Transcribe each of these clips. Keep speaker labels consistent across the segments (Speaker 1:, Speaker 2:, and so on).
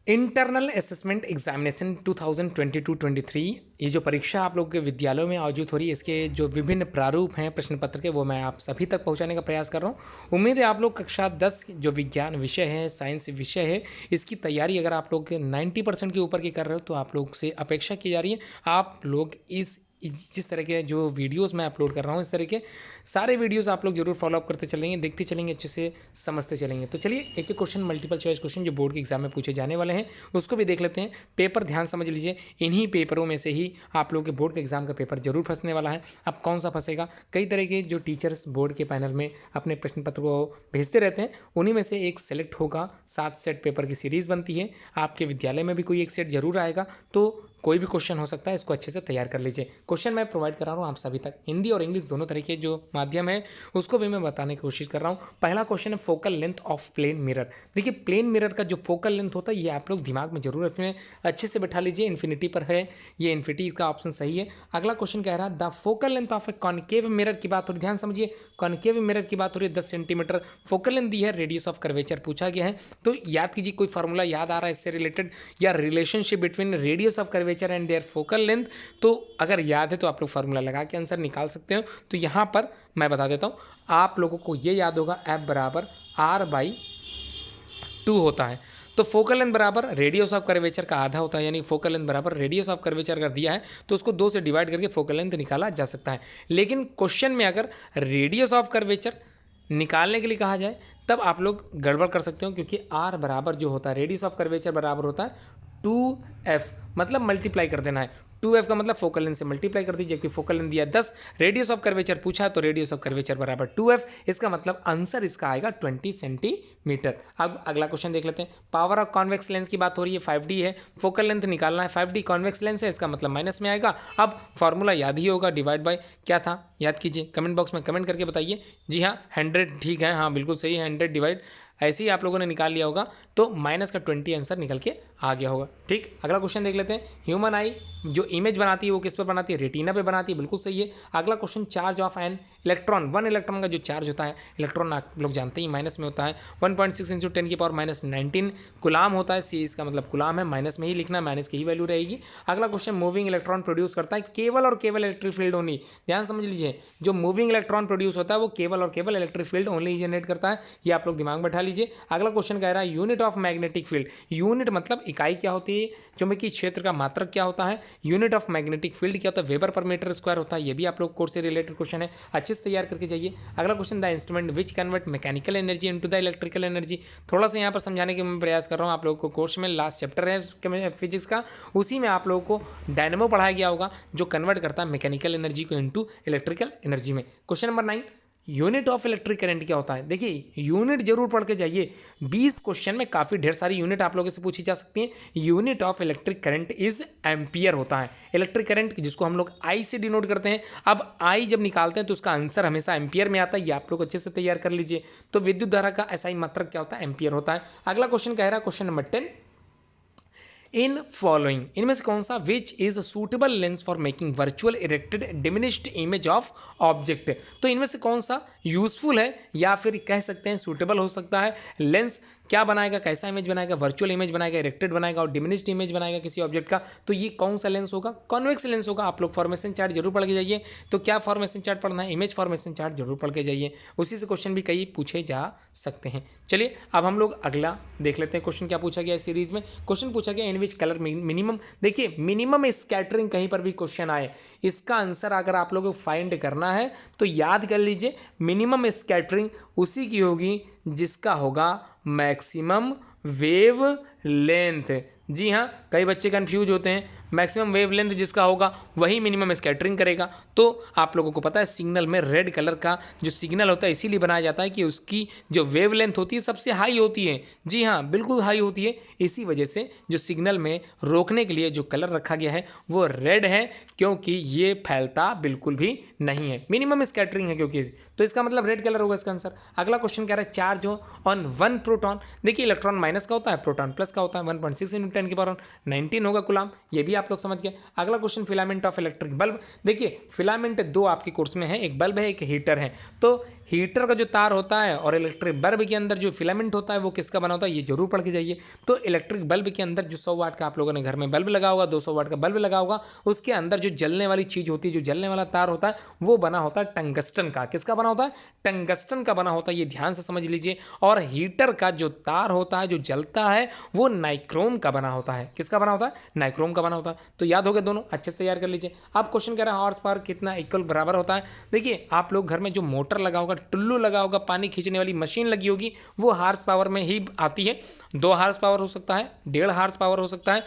Speaker 1: Internal assessment examination 2022-23 ये जो परीक्षा आप लोगों के विद्यालयों में आयोजित हो रही है, इसके जो विभिन्न प्रारूप हैं प्रश्न पत्र के, वो मैं आप सभी तक पहुंचाने का प्रयास कर रहा हूं। उम्मीद है आप लोग कक्षा 10 जो विज्ञान विषय है, साइंस विषय है, इसकी तैयारी अगर आप लोग 90% के ऊपर की कर रहे हो तो आप लोग से अपेक्षा की जा रही है आप लोग जिस तरह के जो वीडियोस मैं अपलोड कर रहा हूँ, इस तरह के सारे वीडियोस आप लोग जरूर फॉलोअप करते चलेंगे, देखते चलेंगे, अच्छे से समझते चलेंगे। तो चलिए एक एक क्वेश्चन, मल्टीपल चॉइस क्वेश्चन जो बोर्ड के एग्जाम में पूछे जाने वाले हैं उसको भी देख लेते हैं। पेपर ध्यान समझ लीजिए, इन्हीं पेपरों में से ही आप लोग के बोर्ड के एग्जाम का पेपर जरूर फंसने वाला है। अब कौन सा फंसेगा, कई तरह के जो टीचर्स बोर्ड के पैनल में अपने प्रश्न पत्र को भेजते रहते हैं, उन्हीं में से एक सेलेक्ट होगा। 7 सेट पेपर की सीरीज़ बनती है, आपके विद्यालय में भी कोई एक सेट जरूर आएगा, तो कोई भी क्वेश्चन हो सकता है, इसको अच्छे से तैयार कर लीजिए। क्वेश्चन मैं प्रोवाइड करा रहा हूँ आप सभी तक, हिंदी और इंग्लिश दोनों तरह के जो माध्यम है उसको भी मैं बताने की कोशिश कर रहा हूँ। पहला क्वेश्चन है focal length of plane mirror. देखिए प्लेन मिरर का जो फोकल लेंथ होता है ये आप लोग दिमाग में जरूर अपने अच्छे से बैठा लीजिए। इन्फिनिटी पर है, ये इन्फिनिटी का ऑप्शन सही है। अगला क्वेश्चन कह रहा है the focal length of A concave mirror की बात हो रही है, ध्यान समझिए, कॉनकेव मिरर की बात हो रही है। 10 सेंटीमीटर फोकल लेंथ दी है, रेडियस ऑफ कर्वेचर पूछा गया है। तो याद कीजिए, कोई फॉर्मूला याद आ रहा है इससे रिलेटेड, या relationship between radius of curvature and their focal length, तो अगर याद है तो आप लोग फार्मूला लगा के आंसर निकाल सकते हो। तो यहाँ पर मैं बता देता हूँ, आप लोगों को ये याद होगा F बराबर R/2 होता है। तो फोकल लेंथ बराबर रेडियस ऑफ कर्वेचर का आधा होता है, यानी फोकल लेंथ बराबर रेडियस ऑफ कर्वेचर अगर दिया है तो उसको 2 से डिवाइड करके फोकल लेंथ निकाला जा सकता है। लेकिन क्वेश्चन में अगर रेडियस ऑफ कर्वेचर निकालने के लिए कहा जाए तब आप लोग गड़बड़ कर सकते हो, क्योंकि R बराबर जो होता है रेडियस ऑफ कर्वेचर बराबर होता है 2f, मतलब मल्टीप्लाई कर देना है। 2f का मतलब फोकल लेंथ से मल्टीप्लाई कर दीजिए, जबकि फोकल लेंथ दिया 10, रेडियस ऑफ कर्वेचर पूछा है तो रेडियस ऑफ कर्वेचर बराबर 2f, इसका मतलब आंसर इसका आएगा 20 सेंटीमीटर। अब अगला क्वेश्चन देख लेते हैं। पावर ऑफ कॉन्वेक्स लेंस की बात हो रही है, 5d है, फोकल लेंथ निकालना है, 5d कॉन्वेक्स लेंस है, इसका मतलब माइनस में आएगा। अब फॉर्मूला याद ही होगा, डिवाइड बाय क्या था याद कीजिए, कमेंट बॉक्स में कमेंट करके बताइए। जी हाँ 100 ठीक है, हाँ बिल्कुल सही है, 100 डिवाइड ऐसे ही आप लोगों ने निकाल लिया होगा, तो माइनस का 20 आंसर निकल के आ गया होगा। ठीक, अगला क्वेश्चन देख लेते हैं। ह्यूमन आई जो इमेज बनाती है वो किस पर बनाती है, रेटिना पे बनाती है, बिल्कुल सही है। अगला question, charge of an electron, 1 electron का जो चार्ज होता है, इलेक्ट्रॉन आप लोग जानते ही माइनस में होता है, 1.6 × 10⁻⁻19 कुलाम होता है। सी इसका मतलब कुलाम है, माइनस में ही लिखना, माइनस की ही वैल्यू रहेगी। अगला क्वेश्चन, मूविंग इलेक्ट्रॉन प्रोड्यूस करता है केवल और केवल इलेक्ट्रिक फील्ड ओनली। ध्यान समझ लीजिए, जो मूविंग इलेक्ट्रॉन प्रोड्यूस होता है वो केवल और केवल इलेक्ट्रिक फील्ड ओनली ही जनरेट करता है, ये आप लोग दिमाग में बैठा लीजिए। अगला क्वेश्चन कह रहा है unit of magnetic field. Unit मतलब इकाई क्या होती है, चुंबकीय क्षेत्र का मात्रक क्या होता है, यूनिट ऑफ मैग्नेटिक फील्ड क्या होता है, वेबर पर मीटर स्क्वायर होता है। ये भी आप लोग कोर्स से रिलेटेड क्वेश्चन है, अच्छे से तैयार करके जाइए। अगला question, the instrument which convert mechanical energy into the electrical energy. थोड़ा सा यहाँ पर समझाने के मैं प्रयास कर रहा हूँ आप लोगों को। कोर्स में लास्ट चैप्टर है फिजिक्स का, उसी में आप लोगों को डायनेमो पढ़ाया गया होगा, जो कन्वर्ट करता है मैकेनिकल एनर्जी को इनटू इलेक्ट्रिकल एनर्जी में। Question number 9, unit of electric current क्या होता है। देखिए यूनिट जरूर पढ़ के जाइए, 20 क्वेश्चन में काफ़ी ढेर सारी यूनिट आप लोगों से पूछी जा सकती है। Unit of electric current is ampere होता है। इलेक्ट्रिक करंट जिसको हम लोग आई से डिनोट करते हैं, अब आई जब निकालते हैं तो उसका आंसर हमेशा एम्पियर में आता है, ये आप लोग अच्छे से तैयार कर लीजिए। तो विद्युत धारा का एसआई मात्रक क्या होता है, एम्पियर होता है। अगला क्वेश्चन कह रहा है, क्वेश्चन नंबर 10, इन फॉलोइंग इनमें से कौन सा which is suitable lens for making virtual erected diminished image of object. तो इनमें से कौन सा यूजफुल है या फिर कह सकते हैं सूटेबल हो सकता है लेंस, क्या बनाएगा, कैसा इमेज बनाएगा, वर्चुअल इमेज बनाएगा, इरेक्टेड बनाएगा और डिमिनिश्ड इमेज बनाएगा किसी ऑब्जेक्ट का। तो ये कौन सा लेंस होगा, कॉन्वेक्स लेंस होगा। आप लोग फॉर्मेशन चार्ट जरूर पढ़ के जाइए। तो क्या फॉर्मेशन चार्ट पढ़ना है, इमेज फॉर्मेशन चार्ट जरूर पढ़ के जाइए, उसी से क्वेश्चन भी कई पूछे जा सकते हैं। चलिए अब हम लोग अगला देख लेते हैं। क्वेश्चन क्या पूछा गया इस सीरीज में, क्वेश्चन पूछा गया इन विच कलर मिनिमम। देखिए मिनिमम स्कैटरिंग कहीं पर भी क्वेश्चन आए, इसका आंसर अगर आप लोगों को फाइंड करना है तो याद कर लीजिए, मिनिमम स्कैटरिंग उसी की होगी जिसका होगा मैक्सिमम वेव लेंथ। जी हाँ, कई बच्चे कंफ्यूज होते हैं, मैक्सिमम वेव लेंथ जिसका होगा वही मिनिमम स्कैटरिंग करेगा। तो आप लोगों को पता है सिग्नल में रेड कलर का जो सिग्नल होता है इसीलिए बनाया जाता है कि उसकी जो वेव लेंथ होती है सबसे हाई होती है। जी हाँ बिल्कुल हाई होती है, इसी वजह से जो सिग्नल में रोकने के लिए जो कलर रखा गया है वो रेड है, क्योंकि ये फैलता बिल्कुल भी नहीं है, मिनिमम स्कैटरिंग है क्योंकि, तो इसका मतलब रेड कलर होगा इसका आंसर। अगला क्वेश्चन कह रहा है चार्ज ऑन 1 प्रोटॉन। देखिए इलेक्ट्रॉन माइनस का होता है, प्रोटॉन प्लस का होता है, 1.6 × 10⁻19 होगा कुलाम, ये भी आप लोग समझ गए। अगला question, filament of electric bulb. देखिए फिलामेंट 2 आपके कोर्स में है, एक बल्ब है एक हीटर है। तो हीटर का जो तार होता है और इलेक्ट्रिक बल्ब के अंदर जो फिलामेंट होता है वो किसका बना होता है, ये जरूर पढ़ के जाइए। तो इलेक्ट्रिक बल्ब के अंदर जो 100 वाट का आप लोगों ने घर में बल्ब लगा होगा, 200 वाट का बल्ब लगा होगा, उसके अंदर जो जलने वाली चीज़ होती है, जो जलने वाला तार होता है, वो बना होता है टंगस्टन का। किसका बना होता है, टंगस्टन का बना होता है, ये ध्यान से समझ लीजिए। और हीटर का जो तार होता है, जो जलता है, वो नाइक्रोम का बना होता है। किसका बना होता है, नाइक्रोम का बना होता है। तो याद हो गए दोनों, अच्छे से तैयार कर लीजिए। अब क्वेश्चन कह रहा है हॉर्स पावर कितना इक्वल बराबर होता है। देखिए आप लोग घर में जो मोटर लगा होगा, टुल्लू लगा होगा, पानी खींचने वाली मशीन लगी होगी, वो हार्स पावर में ही आती है। 2 हार्स पावर हो सकता है, 1.5 हार्स पावर हो सकता है,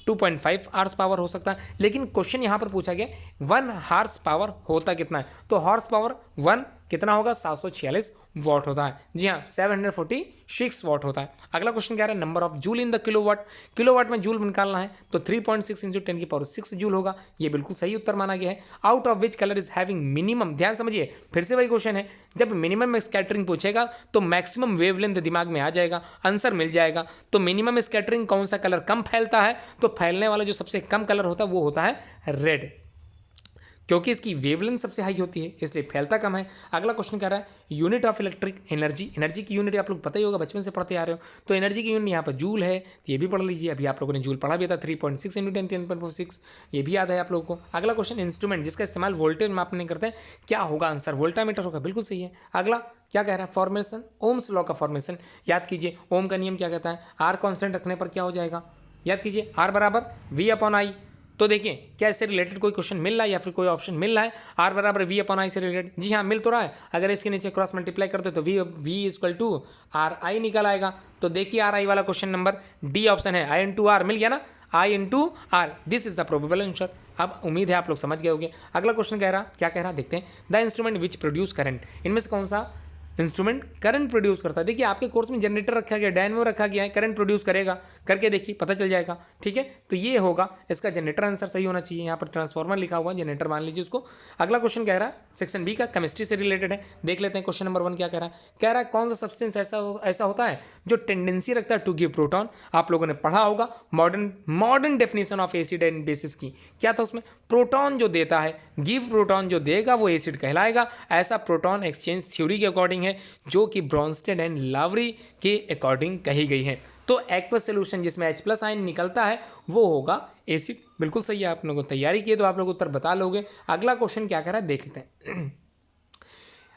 Speaker 1: 2.5 हार्स पावर हो सकता है। लेकिन क्वेश्चन यहाँ पर पूछा गया 1 हार्स पावर होता कितना है, तो हॉर्स पावर 1 कितना होगा, 746 वॉट होता है। जी हाँ, 746 वॉट होता है। अगला क्वेश्चन कह रहा है number of joule in the kilowatt. Kilowatt में जूल निकालना है तो 3.6 इंटू 10⁶ जूल होगा। ये बिल्कुल सही उत्तर माना गया है। Out of which colour is having minimum, ध्यान समझिए, फिर से वही क्वेश्चन है। जब मिनिमम स्कैटरिंग पूछेगा तो मैक्सिमम वेवलेंथ दिमाग में आ जाएगा, आंसर मिल जाएगा। तो मिनिमम स्कैटरिंग कौन सा कलर कम फैलता है, तो फैलने वाला जो सबसे कम कलर होता है वो होता है रेड, क्योंकि इसकी वेवलेंथ सबसे हाई होती है, इसलिए फैलता कम है। अगला क्वेश्चन कह रहा है unit of electric energy. Energy की यूनिट आप लोग पता ही होगा, बचपन से पढ़ते आ रहे हो। तो एनर्जी की यूनिट यहाँ पर जूल है, ये भी पढ़ लीजिए। अभी आप लोगों ने जूल पढ़ा भी था, 3.6 इंटू 10⁶, ये भी याद है आप लोगों को। अगला क्वेश्चन इंस्ट्रूमेंट जिसका इस्तेमाल वोल्टेज मापने करते हैं, क्या होगा आंसर, वोल्टामीटर होगा, बिल्कुल सही है। अगला क्या कह रहा है, फॉर्मेशन, ओम्स लॉ का फॉर्मेशन याद कीजिए। ओम का नियम क्या कहता है, आर कांस्टेंट रखने पर क्या हो जाएगा, याद कीजिए, आर बराबर V/I। तो देखिए क्या इससे रिलेटेड कोई क्वेश्चन मिल रहा है या फिर कोई ऑप्शन मिल रहा है, आर बराबर V/I से रिलेटेड, जी हाँ मिल तो रहा है। अगर इसके नीचे क्रॉस मल्टीप्लाई करते तो V इक्वल टू RI निकल आएगा। तो देखिए RI वाला क्वेश्चन नंबर डी ऑप्शन है, I/R मिल गया ना, I/R, this is the probable answer. अब उम्मीद है आप लोग समझ गए होंगे। अगला क्वेश्चन कह रहा क्या कह रहा देखते हैं, the instrument which produce current, इनमें से कौन सा इंस्ट्रूमेंट करंट प्रोड्यूस करता है। देखिए आपके कोर्स में जनरेटर रखा गया, डायनेमो रखा गया है, करंट प्रोड्यूस करेगा, करके देखिए पता चल जाएगा। ठीक है, तो ये होगा इसका जनरेटर, आंसर सही होना चाहिए। यहाँ पर ट्रांसफार्मर लिखा हुआ है, जनरेटर मान लीजिए उसको। अगला क्वेश्चन कह रहा है सेक्शन बी का, केमिस्ट्री से रिलेटेड है, देख लेते हैं। क्वेश्चन नंबर 1 क्या कह रहा है, कह रहा है कौन सा सब्सटेंस ऐसा होता है जो टेंडेंसी रखता है टू गिव प्रोटॉन। आप लोगों ने पढ़ा होगा modern definition of acid and bases की, क्या था उसमें, प्रोटॉन जो देता है, गिव प्रोटॉन जो देगा वो एसिड कहलाएगा। ऐसा प्रोटॉन एक्सचेंज थ्योरी के अकॉर्डिंग है, जो कि ब्रॉन्स्टेड एंड लावरी के अकॉर्डिंग कही गई है। तो एक्वस सोल्यूशन जिसमें H+ आयन निकलता है वो होगा एसिड, बिल्कुल सही है। आप लोगों ने तैयारी की है तो आप लोग उत्तर बता लोगे। अगला क्वेश्चन क्या कह रहा है देख लेते हैं।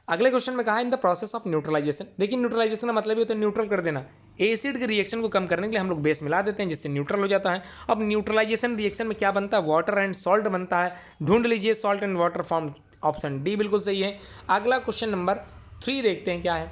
Speaker 1: अगले क्वेश्चन में कहा in the process of neutralisation. देखिए न्यूट्रलाइजेशन का मतलब ये होता है न्यूट्रल कर देना। एसिड के रिएक्शन को कम करने के लिए हम लोग बेस मिला देते हैं जिससे न्यूट्रल हो जाता है। अब न्यूट्रलाइजेशन रिएक्शन में क्या बनता है, वाटर एंड सॉल्ट बनता है। ढूंढ लीजिए salt and water form, option D बिल्कुल सही है। अगला क्वेश्चन नंबर 3 देखते हैं क्या है,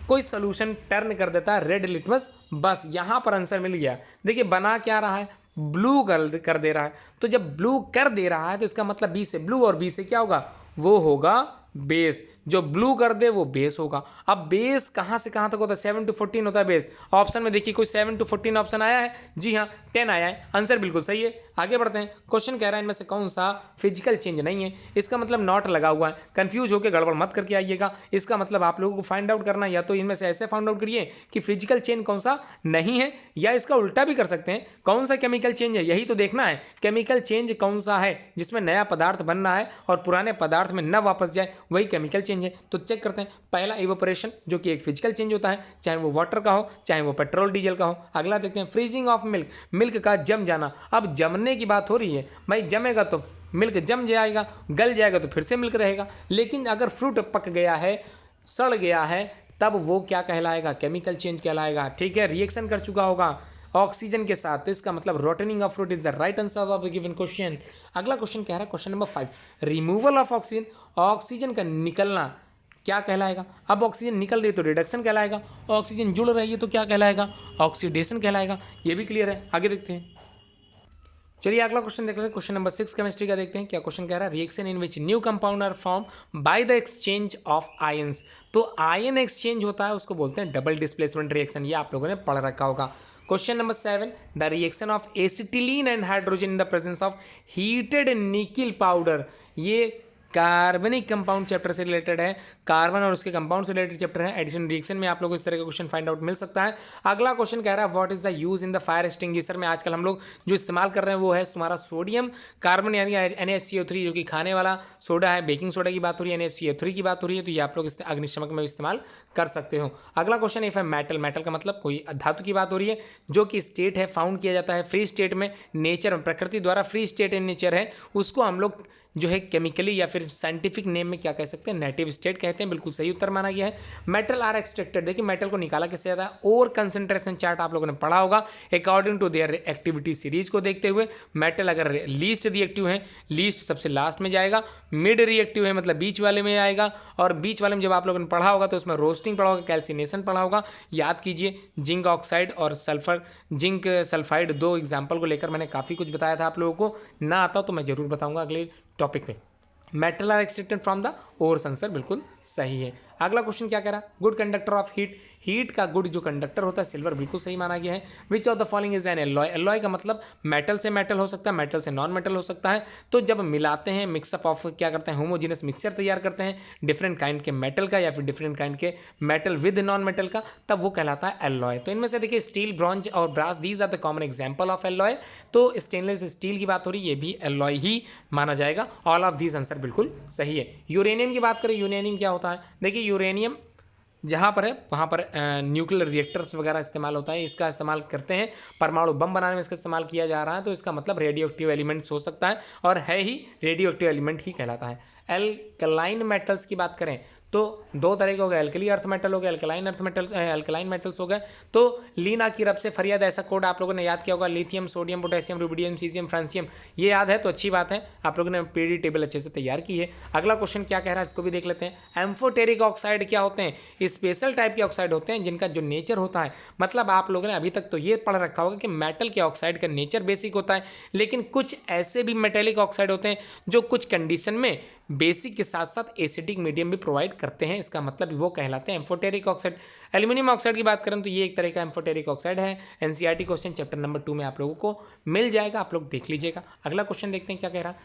Speaker 1: कोई सोल्यूशन टर्न कर देता है रेड लिटमस, बस यहाँ पर आंसर मिल गया। देखिए बना क्या रहा है, ब्लू कर दे रहा है। तो जब ब्लू कर दे रहा है तो इसका मतलब बी से ब्लू, और बी से क्या होगा, वो होगा बेस। जो ब्लू कर दे वो बेस होगा। अब बेस कहाँ से कहाँ तक होता है, 7 to 14 होता है बेस। ऑप्शन में देखिए कोई 7 to 14 ऑप्शन आया है, जी हाँ 10 आया है, आंसर बिल्कुल सही है। आगे बढ़ते हैं। क्वेश्चन कह रहा है इनमें से कौन सा फिजिकल चेंज नहीं है, इसका मतलब नॉट लगा हुआ है। कंफ्यूज होकर गड़बड़ मत करके आइएगा, इसका मतलब आप लोगों को फाइंड आउट करना, या तो इनमें से ऐसे फाइंड आउट करिए कि फिजिकल चेंज कौन सा नहीं है, या इसका उल्टा भी कर सकते हैं, कौन सा केमिकल चेंज है, यही तो देखना है। केमिकल चेंज कौन सा है जिसमें नया पदार्थ बनना है और पुराने पदार्थ में न वापस जाए, वही केमिकल चेंज है। तो चेक करते हैं। पहला इवेपोरेशन जो कि एक फिजिकल चेंज होता है, चाहे वो वाटर का हो चाहे वो पेट्रोल डीजल का हो। अगला देखते हैं फ्रीजिंग ऑफ मिल्क, मिल्क का जम जाना। अब जमने की बात हो रही है भाई, जमेगा तो मिल्क जम जाएगा, गल जाएगा तो फिर से मिल्क रहेगा। लेकिन अगर फ्रूट पक गया है, सड़ गया है, तब वो क्या कहलाएगा, केमिकल चेंज कहलाएगा। ठीक है, रिएक्शन कर चुका होगा ऑक्सीजन के साथ, तो इसका मतलब rotting of fruit is the right answer of the given question. अगला क्वेश्चन कह रहा है question number 5, removal of oxygen, oxygen का निकलना क्या कहलाएगा। अब ऑक्सीजन निकल रही है तो रिडक्शन कहलाएगा, ऑक्सीजन जुड़ रही है तो क्या कहलाएगा, ऑक्सीडेशन कहलाएगा। ये भी क्लियर है, आगे देखते हैं। चलिए अगला क्वेश्चन देख लेते हैं। क्वेश्चन नंबर 6 केमिस्ट्री का देखते हैं क्या क्वेश्चन कह रहा है, reaction in which new compound are form by the exchange of ions. तो आयन एक्सचेंज होता है उसको बोलते हैं डबल डिस्प्लेसमेंट रिएक्शन, ये आप लोगों ने पढ़ रखा होगा। Question number 7, the reaction of acetylene and hydrogen in the presence of heated nickel powder, ये कार्बनिक कंपाउंड चैप्टर से रिलेटेड है, कार्बन और उसके कंपाउंड से रिलेटेड चैप्टर है। एडिशन रिएक्शन में आप लोगों को इस तरह का क्वेश्चन फाइंड आउट मिल सकता है। अगला क्वेश्चन कह रहा है what is the use in the fire extinguisher में आजकल हम लोग जो इस्तेमाल कर रहे हैं वो है तुम्हारा सोडियम कार्बन यानी NaCO3 जो कि खाने वाला सोडा है, बेकिंग सोडा की बात हो रही है, NaCO3 की बात हो रही है, तो ये आप लोग अग्निशमक में इस्तेमाल कर सकते हो। अगला क्वेश्चन इफ है मेटल, मेटल का मतलब कोई धातु की बात हो रही है जो कि स्टेट है फाउंड किया जाता है फ्री स्टेट में, नेचर में प्रकृति द्वारा फ्री स्टेट इन नेचर है, उसको हम लोग जो है केमिकली या फिर साइंटिफिक नेम में क्या कह सकते हैं, नेटिव स्टेट कहते हैं। बिल्कुल सही उत्तर माना गया है। मेटल आर एक्सट्रैक्टेड, देखिए मेटल को निकाला किससे जाता है, और कंसंट्रेशन चार्ट आप लोगों ने पढ़ा होगा according to their activity series को देखते हुए। मेटल अगर लीस्ट रिएक्टिव है, लीस्ट सबसे लास्ट में जाएगा, मिड रिएक्टिव है मतलब बीच वाले में आएगा, और बीच वाले में जब आप लोगों ने पढ़ा होगा तो उसमें रोस्टिंग पढ़ा होगा, कैल्सिनेशन पढ़ा होगा। याद कीजिए जिंक ऑक्साइड और सल्फर जिंक सल्फाइड दो एग्जाम्पल को लेकर मैंने काफ़ी कुछ बताया था आप लोगों को, ना आता तो मैं जरूर बताऊंगा अगले टॉपिक में। Metal are extracted from the ores, answer बिल्कुल सही है। अगला क्वेश्चन क्या कह रहा है, good conductor of heat, heat का गुड जो कंडक्टर होता है सिल्वर, बिल्कुल सही माना गया है। Which of the following is an alloy, alloy का मतलब मेटल से मेटल हो सकता है, मेटल से नॉन मेटल हो सकता है। तो जब मिलाते हैं मिक्सअप ऑफ क्या करते हैं, होमोजीनियस मिक्सचर तैयार करते हैं डिफरेंट काइंड के मेटल का या फिर डिफरेंट काइंड के मेटल विद नॉन मेटल का, तब वो कहलाता है एलॉय। तो इनमें से देखिए स्टील, ब्रॉन्ज और brass, these are the common example of alloy. तो स्टेनलेस स्टील की बात हो रही है, ये भी एलॉय ही माना जाएगा। ऑल ऑफ दीज आंसर बिल्कुल सही है। यूरेनियम की बात करें, यूरेनियम क्या होता है, देखिए यूरेनियम जहाँ पर है वहाँ पर न्यूक्लियर रिएक्टर्स वगैरह इस्तेमाल होता है, इसका इस्तेमाल करते हैं, परमाणु बम बनाने में इसका इस्तेमाल किया जा रहा है। तो इसका मतलब रेडियो एक्टिव एलिमेंट्स हो सकता है, और है ही रेडियो एक्टिव एलिमेंट ही कहलाता है। एल्कलाइन मेटल्स की बात करें तो दो तरह के हो गए, एल्कली अर्थ मेटल हो गए, alkaline earth metal, alkaline metals हो गए। तो लीना की रब से फरियाद, ऐसा कोड आप लोगों ने याद किया होगा, lithium, sodium, potassium, rubidium, caesium, francium, ये याद है तो अच्छी बात है, आप लोगों ने पीडी टेबल अच्छे से तैयार की है। अगला क्वेश्चन क्या कह रहा है इसको भी देख लेते हैं। एम्फोटेरिक ऑक्साइड क्या होते हैं, स्पेशल टाइप के ऑक्साइड होते हैं जिनका जो नेचर होता है, मतलब आप लोगों ने अभी तक तो ये पढ़ रखा होगा कि मेटल के ऑक्साइड का नेचर बेसिक होता है, लेकिन कुछ ऐसे भी मेटेलिक ऑक्साइड होते हैं जो कुछ कंडीशन में बेसिक के साथ साथ एसिडिक मीडियम भी प्रोवाइड करते हैं, इसका मतलब वो कहलाते हैं एम्फोटेरिक ऑक्साइड। एल्यूमिनियम ऑक्साइड की बात करें तो ये एक तरह का एम्फोटेरिक ऑक्साइड है। एनसीईआरटी क्वेश्चन चैप्टर नंबर 2 में आप लोगों को मिल जाएगा, आप लोग देख लीजिएगा। अगला क्वेश्चन देखते हैं क्या कह रहा है,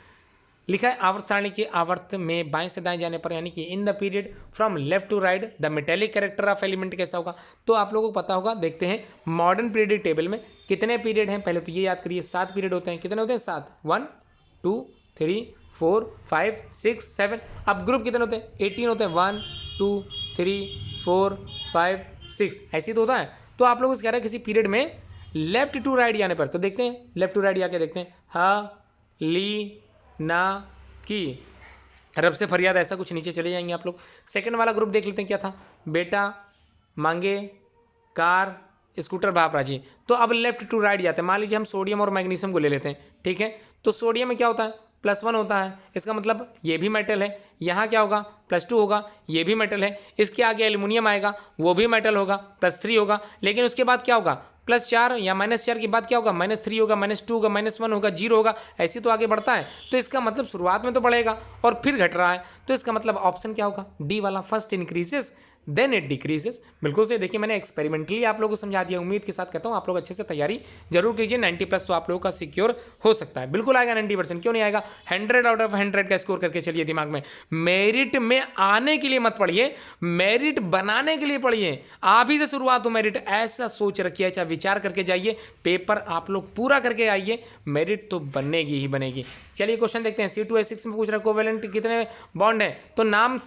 Speaker 1: लिखा है आवर्त सारणी के आवर्त में बाएं से दाएं जाने पर यानी कि in the period from left to right the metallic character of element कैसा होगा। तो आप लोगों को पता होगा, देखते हैं मॉडर्न पीरियडिक टेबल में कितने पीरियड हैं, पहले तो ये याद करिए 7 पीरियड होते हैं। कितने होते हैं, 7, 1 2 3 4 5 6 7। अब ग्रुप कितने होते हैं, 18 होते हैं, 1 2 3 4 5 6, ऐसे तो होता है। तो आप लोग कह रहे हैं किसी पीरियड में लेफ्ट टू राइट जाने पर, तो देखते हैं लेफ्ट टू राइट जाके देखते हैं, हा ली ना की रब से फरियाद, ऐसा कुछ नीचे चले जाएंगे आप लोग। सेकंड वाला ग्रुप देख लेते हैं क्या था, बेटा, मांगे, कार, स्कूटर, भापराजी। तो अब लेफ्ट टू राइट जाते हैं, मान लीजिए हम सोडियम और मैग्नीशियम को ले लेते हैं, ठीक है। तो सोडियम में क्या होता है, +1 होता है, इसका मतलब ये भी मेटल है। यहाँ क्या होगा, +2 होगा, ये भी मेटल है। इसके आगे एल्युमिनियम आएगा, वो भी मेटल होगा, +3 होगा। लेकिन उसके बाद क्या होगा, +4 या -4 के बाद क्या होगा, -3 होगा, -2 होगा, -1 होगा, 0 होगा, ऐसी तो आगे बढ़ता है। तो इसका मतलब शुरुआत में तो बढ़ेगा और फिर घट रहा है, तो इसका मतलब ऑप्शन क्या होगा, डी वाला, first increases then it decreases. बिल्कुल से देखिए मैंने एक्सपेरिमेंटली आप लोगों को समझा दिया, उम्मीद के साथ कहता हूँ आप लोग अच्छे से तैयारी जरूर कीजिए। 90+ तो आप लोगों का सिक्योर हो सकता है, बिल्कुल आएगा 90%, क्यों नहीं आएगा। 100 आउट ऑफ 100 का स्कोर करके चलिए दिमाग में। मेरिट में आने के लिए मत पढ़िए, मेरिट बनाने के लिए पढ़िए। आप ही से शुरुआत हो मेरिट, ऐसा सोच रखिए, अच्छा विचार करके जाइए, पेपर आप लोग पूरा करके आइए, मेरिट तो बनेगी ही बनेगी। चलिए क्वेश्चन देखते हैं। C2H6 में पूछ रहा है कोवेलेंट कितने बॉन्ड है, तो नाम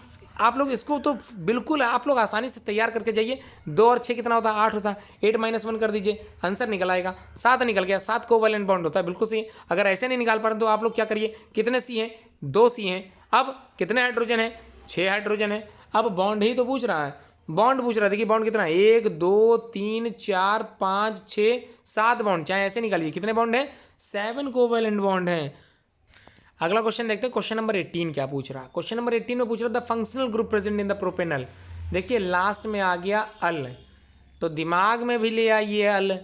Speaker 1: आप लोग इसको तो बिल्कुल आप लोग आसानी से तैयार करके जाइए। 2 और 6 कितना होता है, 8 होता है, 8 - 1 कर दीजिए, आंसर निकल आएगा, 7 निकल गया। 7 कोवेलेंट बॉन्ड होता है, बिल्कुल सही। अगर ऐसे नहीं निकाल पा रहे तो आप लोग क्या करिए, कितने सी हैं, 2 सी हैं। अब कितने हाइड्रोजन है, 6 हाइड्रोजन है। अब बॉन्ड ही तो पूछ रहा है, बॉन्ड पूछ रहा है, देखिए बॉन्ड कितना है, 1 2 3 4 5 6 7 बॉन्ड, चाहे ऐसे निकालिए, कितने बॉन्ड है, 7 कोवेलेंट बॉन्ड है। अगला क्वेश्चन देखते हैं, क्वेश्चन नंबर 18 क्या पूछ रहा है। क्वेश्चन नंबर 18 में पूछ रहा था functional group present in the propanal. देखिए लास्ट में आ गया अल, तो दिमाग में भी ले आइए अल,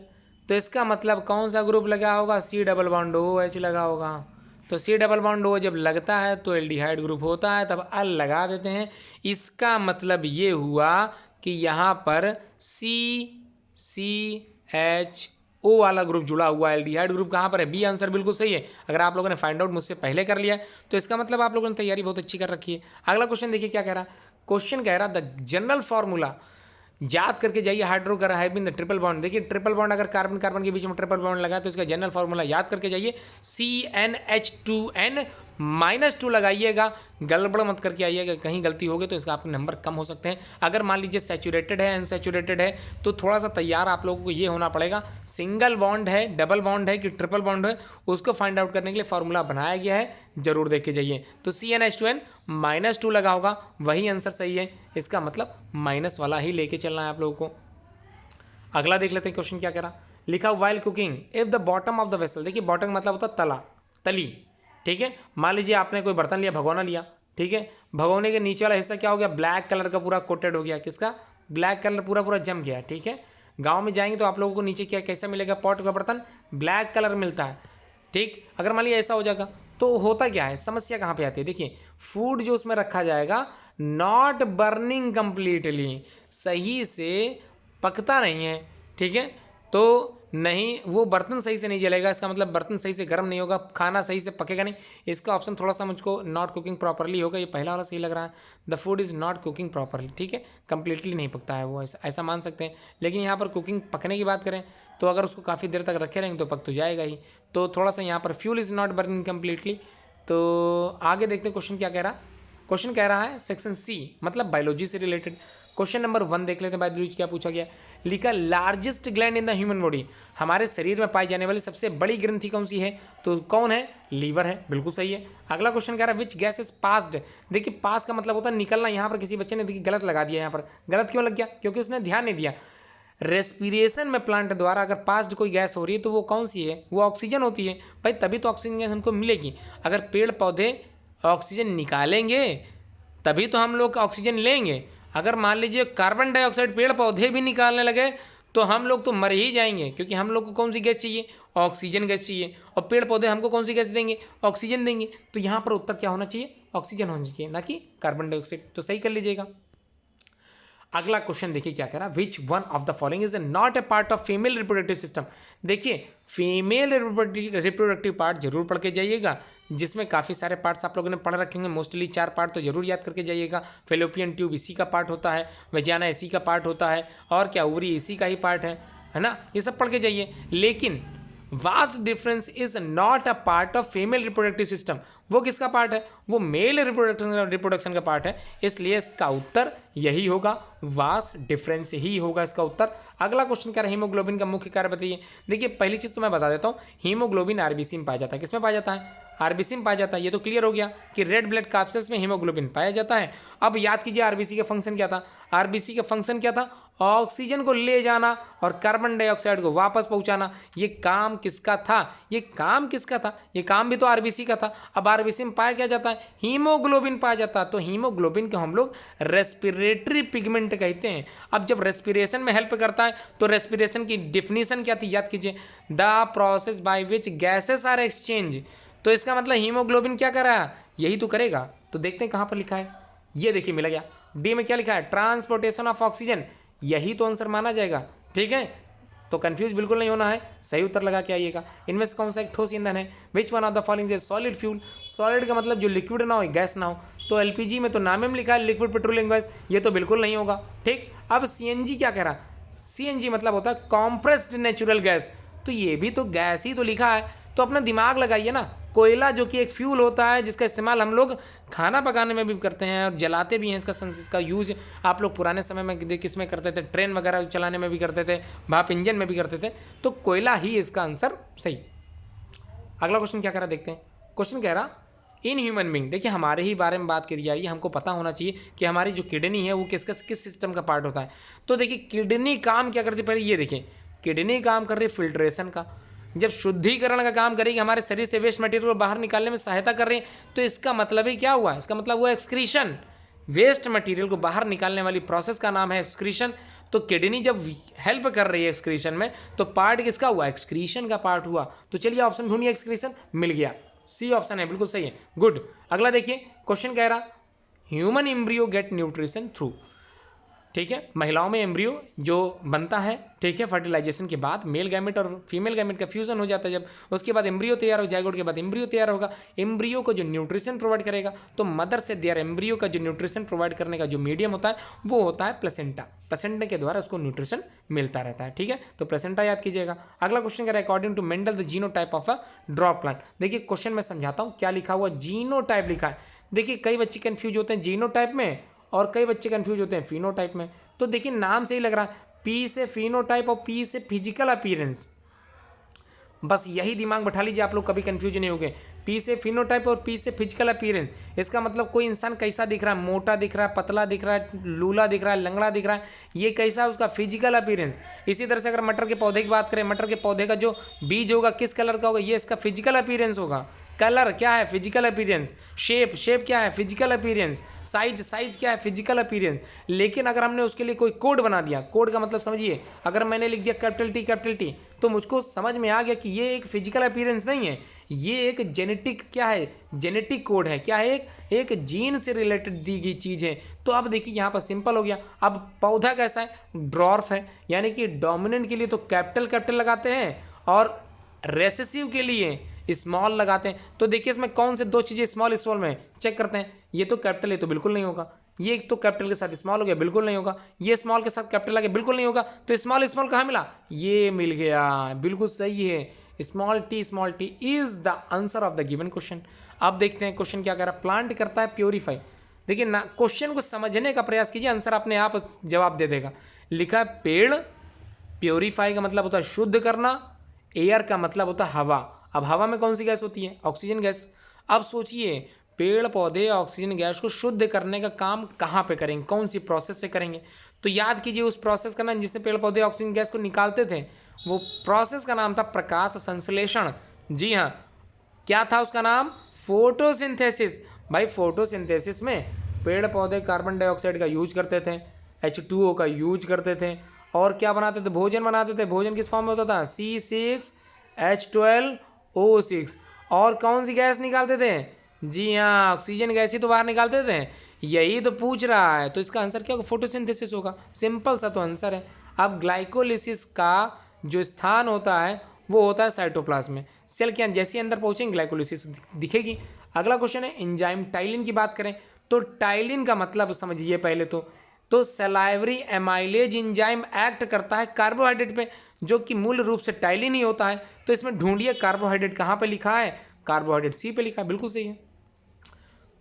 Speaker 1: तो इसका मतलब कौन सा ग्रुप लगा होगा, C+OH लगा होगा। तो C+OH जब लगता है तो एल्डिहाइड ग्रुप होता है, तब अल लगा देते हैं। इसका मतलब ये हुआ कि यहाँ पर CCHO O वाला ग्रुप जुड़ा हुआ है, एल्डिहाइड ग्रुप कहाँ पर है, बी आंसर बिल्कुल सही है। अगर आप लोगों ने फाइंड आउट मुझसे पहले कर लिया है तो इसका मतलब आप लोगों ने तैयारी बहुत अच्छी कर रखी है। अगला क्वेश्चन देखिए क्या कह रहा है। क्वेश्चन कह रहा द जनरल फॉर्मूला, याद करके जाइए, हाइड्रोकार्बन ट्रिपल बॉन्ड। देखिए ट्रिपल बॉन्ड अगर कार्बन कार्बन के बीच में ट्रिपल बॉन्ड लगा तो इसका जनरल फॉर्मूला याद करके जाइए, CnH2n-2 लगाइएगा, गड़बड़ मत करके आइएगा, कहीं गलती होगी तो इसका आपके नंबर कम हो सकते हैं। अगर मान लीजिए सैचुरेटेड है, अनसैचुरेटेड है, तो थोड़ा सा तैयार आप लोगों को ये होना पड़ेगा, सिंगल बॉन्ड है, डबल बॉन्ड है कि ट्रिपल बॉन्ड है, उसको फाइंड आउट करने के लिए फॉर्मूला बनाया गया है, जरूर देख के जाइए। तो CnH2n-2 लगा होगा, वही आंसर सही है, इसका मतलब माइनस वाला ही लेके चलना है आप लोगों को। अगला देख लेते हैं क्वेश्चन क्या कह रहा, लिखा while cooking if the bottom of the vessel. देखिए बॉटम मतलब होता तला, तली, ठीक है। मान लीजिए आपने कोई बर्तन लिया, भगोना लिया, ठीक है, भगोने के नीचे वाला हिस्सा क्या हो गया, ब्लैक कलर का पूरा कोटेड हो गया, किसका, ब्लैक कलर पूरा पूरा जम गया, ठीक है। गांव में जाएंगे तो आप लोगों को नीचे क्या कैसा मिलेगा, पॉट का बर्तन ब्लैक कलर मिलता है, ठीक। अगर मान लीजिए ऐसा हो जाएगा तो होता क्या है, समस्या कहाँ पे आती है, देखिए फूड जो उसमें रखा जाएगा नॉट बर्निंग कंप्लीटली, सही से पकता नहीं है, ठीक है, तो नहीं वो बर्तन सही से नहीं जलेगा, इसका मतलब बर्तन सही से गर्म नहीं होगा, खाना सही से पकेगा नहीं। इसका ऑप्शन थोड़ा सा मुझको नॉट कुकिंग प्रॉपरली होगा, ये पहला वाला सही लग रहा है, the food is not cooking properly, ठीक है, कंप्लीटली नहीं पकता है वो, ऐसा मान सकते हैं। लेकिन यहाँ पर कुकिंग पकने की बात करें तो अगर उसको काफ़ी देर तक रखे रहेंगे तो पक तो जाएगा ही, तो थोड़ा सा यहाँ पर fuel is not burning completely. तो आगे देखते हैं क्वेश्चन क्या कह रहा, क्वेश्चन कह रहा है सेक्शन सी मतलब बायोलॉजी से रिलेटेड। क्वेश्चन नंबर 1 देख लेते हैं, बायोलॉजी क्या पूछा गया, लिखा largest gland in the human body, हमारे शरीर में पाई जाने वाली सबसे बड़ी ग्रंथि कौन सी है, तो कौन है, लीवर है, बिल्कुल सही है। अगला क्वेश्चन कह रहा है विच गैस इज पास्ड। देखिए पास का मतलब होता है निकलना, यहाँ पर किसी बच्चे ने देखिए गलत लगा दिया, यहाँ पर गलत क्यों लग गया, क्योंकि उसने ध्यान नहीं दिया। रेस्पिरेशन में प्लांट द्वारा अगर पास्ड कोई गैस हो रही है तो वो कौन सी है, वो ऑक्सीजन होती है भाई, तभी तो ऑक्सीजन गैस हमको मिलेगी। अगर पेड़ पौधे ऑक्सीजन निकालेंगे तभी तो हम लोग ऑक्सीजन लेंगे। अगर मान लीजिए कार्बन डाइऑक्साइड पेड़ पौधे भी निकालने लगे तो हम लोग तो मर ही जाएंगे, क्योंकि हम लोग को कौन सी गैस चाहिए, ऑक्सीजन गैस चाहिए, और पेड़ पौधे हमको कौन सी गैस देंगे, ऑक्सीजन देंगे। तो यहाँ पर उत्तर क्या होना चाहिए, ऑक्सीजन होना चाहिए, ना कि कार्बन डाइऑक्साइड। तो सही कर लीजिएगा। अगला क्वेश्चन देखिए क्या कह रहा है, which one of the following is not a part of female reproductive system. देखिए फीमेल रिप्रोडक्टिव पार्ट जरूर पढ़ के जाइएगा, जिसमें काफ़ी सारे पार्ट्स आप लोगों ने पढ़ रखे होंगे, मोस्टली 4 पार्ट तो जरूर याद करके जाइएगा। फेलोपियन ट्यूब इसी का पार्ट होता है, वजाना इसी का पार्ट होता है, और क्या ओवरी इसी का ही पार्ट है ना, ये सब पढ़ के जाइए। लेकिन vast difference is not a part of female reproductive system, वो किसका पार्ट है, वो मेल रिप्रोडक्शन का पार्ट है, इसलिए इसका उत्तर यही होगा, वास्ट डिफरेंस ही होगा इसका उत्तर। अगला क्वेश्चन क्या है, हीमोग्लोबिन का मुख्य कार्य बताइए। देखिए पहली चीज़ तो मैं बता देता हूँ, हीमोग्लोबिन आरबीसी में पाया जाता है, किसमें पाया जाता है, आरबीसी में पाया जाता है। ये तो क्लियर हो गया कि रेड ब्लड कैप्सूल्स में हीमोग्लोबिन पाया जाता है। अब याद कीजिए आरबीसी का फंक्शन क्या था, आरबीसी का फंक्शन क्या था, ऑक्सीजन को ले जाना और कार्बन डाइऑक्साइड को वापस पहुंचाना। ये काम किसका था, ये काम किसका था, ये काम भी तो आरबीसी का था। अब आरबीसी में पाया क्या जाता है, हीमोग्लोबिन पाया जाता है, तो हीमोग्लोबिन को हम लोग रेस्पिरेटरी पिगमेंट कहते हैं। अब जब रेस्पिरेशन में हेल्प करता है तो रेस्पिरेशन की डिफिनीशन क्या थी, याद कीजिए, the process by which gases are exchange. तो इसका मतलब हीमोग्लोबिन क्या कर रहा है, यही तो करेगा। तो देखते हैं कहाँ पर लिखा है, ये देखिए मिला गया, डी में क्या लिखा है, ट्रांसपोर्टेशन ऑफ ऑक्सीजन, यही तो आंसर माना जाएगा, ठीक है। तो कंफ्यूज बिल्कुल नहीं होना है, सही उत्तर लगा के आइएगा। इनमें से कौन सा एक ठोस ईंधन है, which one of the following is solid fuel. Solid का मतलब जो लिक्विड ना हो, गैस ना हो, तो एलपीजी में तो नाम में लिखा है लिक्विड पेट्रोलियम गैस, ये तो बिल्कुल नहीं होगा, ठीक। अब सीएनजी क्या कह रहा है, सीएनजी मतलब होता है कॉम्प्रेस्ड नेचुरल गैस, तो ये भी तो गैस ही तो लिखा है। तो अपना दिमाग लगाइए ना, कोयला जो कि एक फ्यूल होता है जिसका इस्तेमाल हम लोग खाना पकाने में भी करते हैं और जलाते भी हैं, इसका यूज आप लोग पुराने समय में किस में करते थे, ट्रेन वगैरह चलाने में भी करते थे, भाप इंजन में भी करते थे, तो कोयला ही इसका आंसर सही। अगला क्वेश्चन क्या कह रहा देखते हैं, क्वेश्चन कह रहा इन ह्यूमन बीइंग। देखिए हमारे ही बारे में बात करी जा रही है, हमको पता होना चाहिए कि हमारी जो किडनी है वो किस सिस्टम का पार्ट होता है। तो देखिए किडनी काम क्या करती है, पहले ये देखिए, किडनी काम कर रही है फिल्ट्रेशन का, जब शुद्धिकरण का काम करेगी, हमारे शरीर से वेस्ट मटेरियल को बाहर निकालने में सहायता कर रही है, तो इसका मतलब ही क्या हुआ, इसका मतलब हुआ एक्सक्रीशन, वेस्ट मटेरियल को बाहर निकालने वाली प्रोसेस का नाम है एक्सक्रीशन। तो किडनी जब हेल्प कर रही है एक्सक्रीशन में, तो पार्ट किसका हुआ, एक्सक्रीशन का पार्ट हुआ। तो चलिए ऑप्शन ढूंढिए, एक्सक्रीशन मिल गया, सी ऑप्शन है, बिल्कुल सही है, गुड। अगला देखिए क्वेश्चन कह रहा human embryo get nutrition through, ठीक है। महिलाओं में एम्ब्रियो जो बनता है, ठीक है, फर्टिलाइजेशन के बाद मेल गैमेट और फीमेल गैमेट का फ्यूजन हो जाता है जब, उसके बाद एम्ब्रियो तैयार हो, जाइगोट के बाद एम्ब्रियो तैयार होगा। एम्ब्रियो को जो न्यूट्रिशन प्रोवाइड करेगा, तो मदर से देयर एम्ब्रियो का जो न्यूट्रिशन प्रोवाइड करने का जो मीडियम होता है वो होता है प्लेसेंटा। प्लेसेंटा के द्वारा उसको न्यूट्रिशन मिलता रहता है, ठीक है। तो प्लेसेंटा याद कीजिएगा। अगला क्वेश्चन कह रहा है according to Mendel the genotype of a drop plant. देखिए क्वेश्चन मैं समझाता हूँ क्या लिखा हुआ, जीनोटाइप लिखा है। देखिए कई बच्चे कंफ्यूज होते हैं जीनोटाइप में और कई बच्चे कंफ्यूज होते हैं फिनोटाइप में। तो देखिए नाम से ही लग रहा है, पी से फिनोटाइप और पी से फिजिकल अपीयरेंस, बस यही दिमाग बैठा लीजिए, आप लोग कभी कंफ्यूज नहीं होंगे। पी से फिनोटाइप और पी से फिजिकल अपीयरेंस, इसका मतलब कोई इंसान कैसा दिख रहा है, मोटा दिख रहा है, पतला दिख रहा है, लूला दिख रहा है, लंगड़ा दिख रहा है, ये कैसा है उसका फिजिकल अपीयरेंस। इसी तरह से अगर मटर के पौधे की बात करें, मटर के पौधे का जो बीज होगा किस कलर का होगा, ये इसका फिजिकल अपीयरेंस होगा। कलर क्या है, फिजिकल अपीयरेंस। शेप क्या है, फिजिकल अपीयरेंस। साइज क्या है, फिजिकल अपीयरेंस। लेकिन अगर हमने उसके लिए कोई कोड बना दिया, कोड का मतलब समझिए, अगर मैंने लिख दिया कैपिटल टी, तो मुझको समझ में आ गया कि ये एक फिजिकल अपीयरेंस नहीं है, ये एक जेनेटिक क्या है, जेनेटिक कोड है। क्या है, एक जीन से रिलेटेड दी गई चीज़ है। तो अब देखिए यहाँ पर सिंपल हो गया। अब पौधा कैसा है, ड्वार्फ है, यानी कि डोमिनेंट के लिए तो कैपिटल लगाते हैं और रेसेसिव के लिए स्मॉल लगाते हैं। तो देखिए इसमें कौन से दो चीज़ें स्मॉल में चेक करते हैं। ये तो कैपिटल है तो बिल्कुल नहीं होगा, ये तो कैपिटल के साथ स्मॉल हो गया, बिल्कुल नहीं होगा, ये स्मॉल के साथ कैपिटल आ गया, बिल्कुल नहीं होगा। तो स्मॉल कहाँ मिला, ये मिल गया, बिल्कुल सही है। Small T is the answer of the given question. अब देखते हैं क्वेश्चन क्या कह रहा है, प्लांट करता है प्योरीफाई। देखिए ना, क्वेश्चन को समझने का प्रयास कीजिए, आंसर अपने आप जवाब दे देगा। लिखा है पेड़, प्योरीफाई का मतलब होता है शुद्ध करना, एयर का मतलब होता है हवा। अब हवा में कौन सी गैस होती है, ऑक्सीजन गैस। अब सोचिए पेड़ पौधे ऑक्सीजन गैस को शुद्ध करने का काम कहाँ पे करेंगे, कौन सी प्रोसेस से करेंगे। तो याद कीजिए उस प्रोसेस का नाम जिससे पेड़ पौधे ऑक्सीजन गैस को निकालते थे, वो प्रोसेस का नाम था प्रकाश संश्लेषण। जी हाँ, क्या था उसका नाम, फोटोसिंथेसिस। भाई फोटोसिंथेसिस में पेड़ पौधे कार्बन डाइऑक्साइड का यूज करते थे, H2O का यूज करते थे, और क्या बनाते थे, भोजन बनाते थे। भोजन किस फॉर्म में होता था, C6H12O6। और कौन सी गैस निकालते थे, जी हाँ ऑक्सीजन गैस ही तो बाहर निकालते थे। यही तो पूछ रहा है, तो इसका आंसर क्या होगा, फोटोसिंथेसिस होगा। सिंपल सा तो आंसर है। अब ग्लाइकोलिसिस का जो स्थान होता है वो होता है साइटोप्लाज्म में। सेल के जैसे अंदर पहुंचेंगे ग्लाइकोलिसिस दिखेगी। अगला क्वेश्चन है एंजाइम टाइलिन की बात करें तो टाइलिन का मतलब समझिए पहले तो सलाइवरी एमाइलेज एंजाइम एक्ट करता है कार्बोहाइड्रेट पे, जो कि मूल रूप से टाइलिन ही होता है। तो इसमें ढूंढिए कार्बोहाइड्रेट कहाँ पे लिखा है, कार्बोहाइड्रेट सी पे लिखा है, बिल्कुल सही है।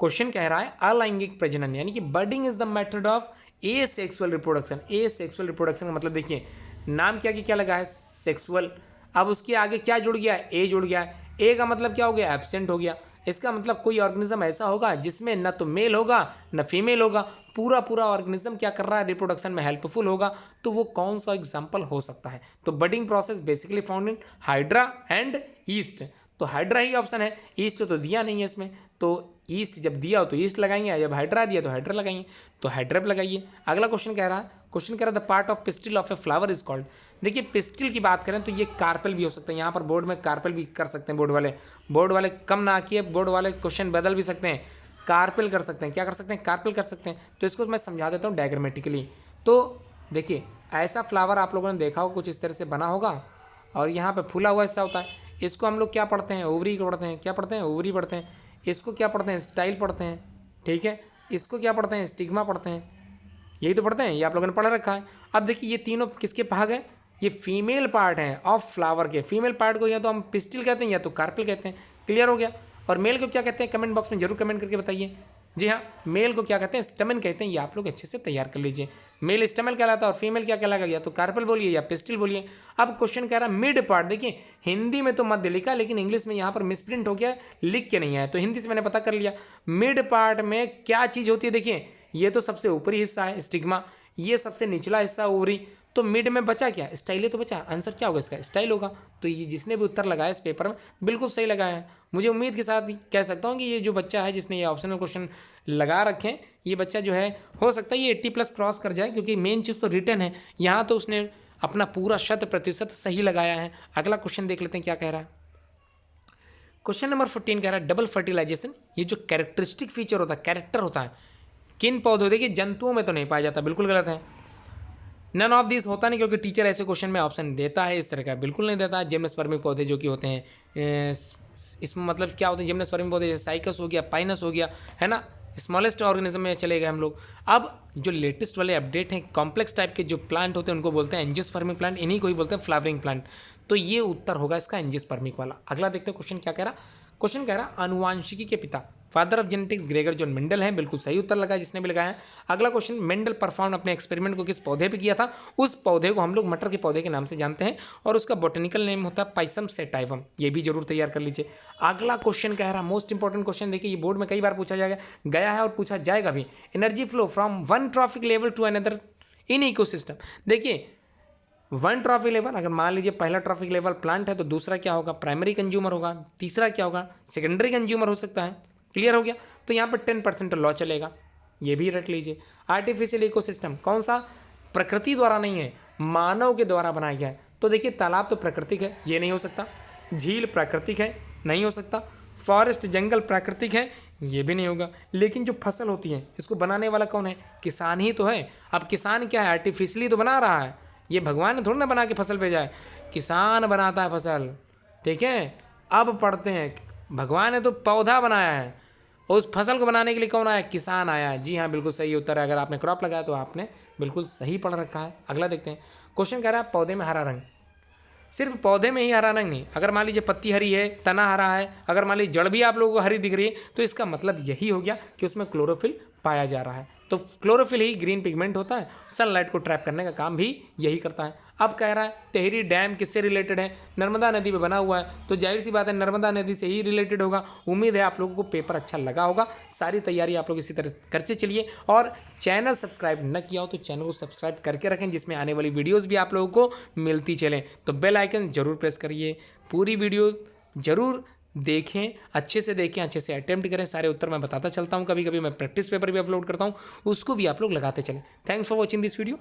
Speaker 1: क्वेश्चन कह रहा है अलैंगिक प्रजनन यानी कि budding is the method of asexual reproduction. Asexual reproduction का मतलब देखिए नाम क्या लगा है, सेक्सुअल। अब उसके आगे क्या जुड़ गया है, ए जुड़ गया है। ए का मतलब क्या हो गया, एब्सेंट हो गया। इसका मतलब कोई ऑर्गेनिज्म ऐसा होगा जिसमें न तो मेल होगा न फीमेल होगा, पूरा ऑर्गेनिज्म क्या कर रहा है, रिप्रोडक्शन में हेल्पफुल होगा। तो वो कौन सा एग्जाम्पल हो सकता है, तो budding process basically found in hydra and east. तो हाइड्रा ही ऑप्शन है, ईस्ट तो दिया नहीं है इसमें। तो ईस्ट जब दिया हो तो ईस्ट लगाएंगे, जब हाइड्रा दिया तो हाइड्रा लगाएंगे, तो हाइड्रा पे लगाइए। अगला क्वेश्चन कह रहा है the part of pistil of a flower is called. देखिए पिस्टिल की बात करें तो ये कार्पेल भी हो सकता है, यहाँ पर बोर्ड में कार्पेल भी कर सकते हैं। बोर्ड वाले कम ना किए, बोर्ड वाले क्वेश्चन बदल भी सकते हैं, कार्पेल कर सकते हैं। क्या कर सकते हैं, कार्पेल कर सकते हैं। तो इसको मैं समझा देता हूँ डायग्रामेटिकली। तो देखिए ऐसा फ्लावर आप लोगों ने देखा होगा, कुछ इस तरह से बना होगा और यहाँ पे फूला हुआ हिस्सा होता है। इसको हम लोग क्या पढ़ते हैं, ओवरी को पढ़ते हैं। क्या पढ़ते हैं, ओवरी पढ़ते हैं। इसको क्या पढ़ते हैं, स्टाइल पढ़ते हैं, ठीक है। इसको क्या पढ़ते हैं, स्टिग्मा पढ़ते हैं। यही तो पढ़ते हैं, ये आप लोगों ने पढ़ रखा है। अब देखिए ये तीनों किसके भाग हैं, ये फीमेल पार्ट हैं ऑफ फ्लावर के। फीमेल पार्ट को या तो हम पिस्टिल कहते हैं या तो कार्पेल कहते हैं। क्लियर हो गया। और मेल को क्या कहते हैं, कमेंट बॉक्स में जरूर कमेंट करके बताइए। जी हाँ, मेल को क्या कहते हैं, स्टमन कहते हैं। ये आप लोग अच्छे से तैयार कर लीजिए। मेल स्टमन कहलाता है और फीमेल क्या कहलाएगा, या तो कार्पेल बोलिए या पिस्टिल बोलिए। अब क्वेश्चन कह रहा है मिड पार्ट। देखिए हिंदी में तो मध्य लिखा, लेकिन इंग्लिश में यहाँ पर मिसप्रिंट हो गया, लिख के नहीं आया, तो हिंदी से मैंने पता कर लिया। मिड पार्ट में क्या चीज़ होती है, देखिए ये तो सबसे ऊपरी हिस्सा है स्टिग्मा, ये सबसे निचला हिस्सा ओवरी। तो मिड में बचा क्या, स्टाइल तो बचा। आंसर क्या होगा इसका, स्टाइल होगा। तो ये जिसने भी उत्तर लगाया इस पेपर में बिल्कुल सही लगाया है। मुझे उम्मीद के साथ कह सकता हूँ कि ये जो बच्चा है जिसने ये ऑप्शनल क्वेश्चन लगा रखे हैं, ये बच्चा जो है हो सकता है ये 80+ क्रॉस कर जाए, क्योंकि मेन चीज़ तो रिटर्न है। यहाँ तो उसने अपना पूरा 100% सही लगाया है। अगला क्वेश्चन देख लेते हैं क्या कह रहा है। क्वेश्चन नंबर 14 कह रहा है डबल फर्टिलाइजेशन, ये जो कैरेक्टरिस्टिक फीचर होता है, कैरेक्टर होता है, किन पौधों, देखिए जंतुओं में तो नहीं पाया जाता, बिल्कुल गलत है। नन ऑफ दिस होता नहीं, क्योंकि टीचर ऐसे क्वेश्चन में ऑप्शन देता है, इस तरह का बिल्कुल नहीं देता है। जिम्नोस्पर्मिक पौधे जो कि होते हैं, इसमें मतलब क्या होते हैं जिम्नोस्पर्मिक पौधे, जैसे साइकस हो गया, पाइनस हो गया, है ना, स्मॉलेस्ट ऑर्गेनिज्म में चले गए हम लोग। अब जो लेटेस्ट वाले अपडेट हैं, कॉम्प्लेक्स टाइप के जो प्लांट होते हैं उनको बोलते हैं एंजियोस्पर्मिक प्लांट, इन्हीं को ही बोलते हैं फ्लावरिंग प्लांट। तो ये उत्तर होगा इसका एंजियोस्पर्मिक वाला। अगला देखते हैं क्वेश्चन क्या कह रहा। क्वेश्चन कह रहा आनुवांशिकी के पिता, father of genetics Gregor John Mendel है। बिल्कुल सही उत्तर लगा जिसने भी लगाया है। अगला क्वेश्चन, मेंडल परफॉर्म अपने एक्सपेरिमेंट को किस पौधे पे किया था? उस पौधे को हम लोग मटर के पौधे के नाम से जानते हैं और उसका बोटेनिकल नेम होता है पाइसम सेटाइवम। ये भी जरूर तैयार कर लीजिए। अगला क्वेश्चन कह रहा, मोस्ट इंपॉर्टेंट क्वेश्चन, देखिए ये बोर्ड में कई बार पूछा जाएगा, गया है और पूछा जाएगा भी। Energy flow from one trophic level to another in ecosystem. देखिए वन ट्रॉफिक लेवल, अगर मान लीजिए पहला ट्रॉफिक लेवल प्लांट है तो दूसरा क्या होगा? प्राइमरी कंज्यूमर होगा। तीसरा क्या होगा? सेकेंडरी कंज्यूमर हो सकता है। क्लियर हो गया? तो यहाँ पर 10% लॉ चलेगा, ये भी रट लीजिए। आर्टिफिशियल इकोसिस्टम कौन सा? प्रकृति द्वारा नहीं है, मानव के द्वारा बनाया गया है। तो देखिए तालाब तो प्राकृतिक है, ये नहीं हो सकता। झील प्राकृतिक है, नहीं हो सकता। फॉरेस्ट जंगल प्राकृतिक है, ये भी नहीं होगा। लेकिन जो फसल होती है इसको बनाने वाला कौन है? किसान ही तो है। अब किसान क्या है? आर्टिफिशियली तो बना रहा है, ये भगवान ने थोड़ी ना बना के फसल भेजा है, किसान बनाता है फसल। ठीक है, अब पढ़ते हैं, भगवान ने तो पौधा बनाया है, उस फसल को बनाने के लिए कौन आया? किसान आया है। जी हाँ, बिल्कुल सही उत्तर है। अगर आपने क्रॉप लगाया तो आपने बिल्कुल सही पढ़ रखा है। अगला देखते हैं। क्वेश्चन कह रहा है पौधे में हरा रंग, सिर्फ पौधे में ही हरा रंग नहीं, अगर मान लीजिए पत्ती हरी है, तना हरा है, अगर मान लीजिए जड़ भी आप लोगों को हरी दिख रही है, तो इसका मतलब यही हो गया कि उसमें क्लोरोफिल पाया जा रहा है। तो क्लोरोफिल ही ग्रीन पिगमेंट होता है, सनलाइट को ट्रैप करने का काम भी यही करता है। अब कह रहा है टिहरी डैम किससे रिलेटेड है? नर्मदा नदी पे बना हुआ है, तो जाहिर सी बात है नर्मदा नदी से ही रिलेटेड होगा। उम्मीद है आप लोगों को पेपर अच्छा लगा होगा। सारी तैयारी आप लोग इसी तरह करते चलिए, और चैनल सब्सक्राइब न किया हो तो चैनल को सब्सक्राइब करके रखें, जिसमें आने वाली वीडियोज़ भी आप लोगों को मिलती चलें। तो बेल आइकन जरूर प्रेस करिए, पूरी वीडियो जरूर देखें, अच्छे से देखें, अच्छे से अटेम्प्ट करें। सारे उत्तर मैं बताता चलता हूँ, कभी कभी मैं प्रैक्टिस पेपर भी अपलोड करता हूँ, उसको भी आप लोग लगाते चलें। Thanks for watching this video.